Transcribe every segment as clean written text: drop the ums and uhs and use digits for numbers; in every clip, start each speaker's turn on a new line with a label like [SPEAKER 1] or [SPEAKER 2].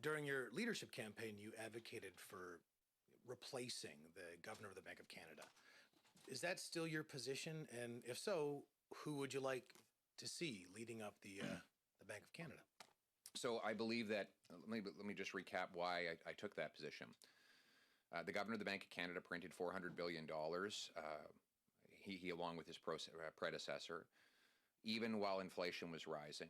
[SPEAKER 1] during your leadership campaign, you advocated for replacing the governor of the Bank of Canada. Is that still your position? And if so, who would you like to see leading up the Bank of Canada?
[SPEAKER 2] So I believe that, let me just recap why I took that position. The governor of the Bank of Canada printed $400 billion, he along with his predecessor, even while inflation was rising.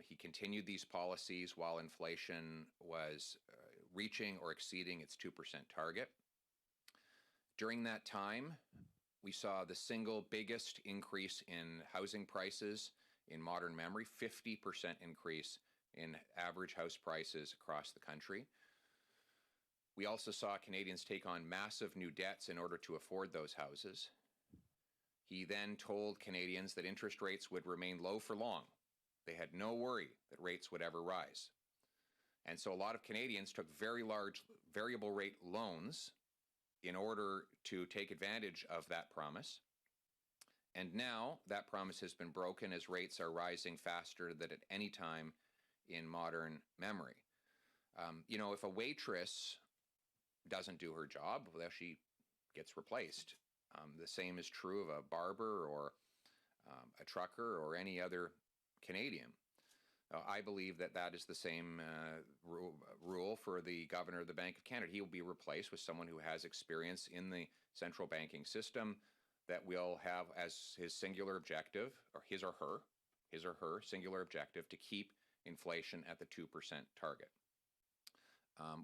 [SPEAKER 2] He continued these policies while inflation was reaching or exceeding its 2% target. During that time, we saw the single biggest increase in housing prices in modern memory, 50% increase in average house prices across the country. We also saw Canadians take on massive new debts in order to afford those houses. He then told Canadians that interest rates would remain low for long. They had no worry that rates would ever rise. And so a lot of Canadians took very large variable rate loans in order to take advantage of that promise. And now that promise has been broken as rates are rising faster than at any time in modern memory. If a waitress doesn't do her job, well, she gets replaced. The same is true of a barber or a trucker or any other Canadian. I believe that is the same rule for the governor of the Bank of Canada. He will be replaced with someone who has experience in the central banking system that will have as his singular objective, or his or her singular objective, to keep inflation at the 2% target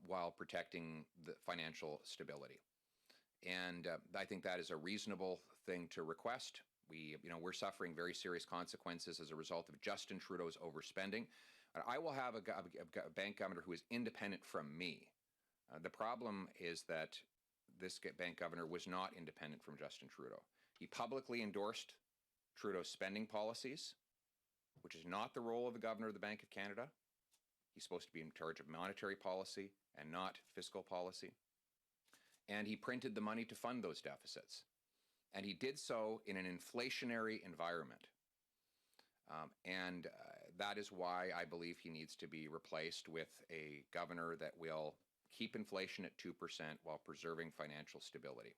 [SPEAKER 2] while protecting the financial stability. And I think that is a reasonable thing to request. We're suffering very serious consequences as a result of Justin Trudeau's overspending. I will have a bank governor who is independent from me. The problem is that this bank governor was not independent from Justin Trudeau. He publicly endorsed Trudeau's spending policies, which is not the role of the governor of the Bank of Canada. He's supposed to be in charge of monetary policy and not fiscal policy. And he printed the money to fund those deficits. And he did so in an inflationary environment. That is why I believe he needs to be replaced with a governor that will keep inflation at 2% while preserving financial stability.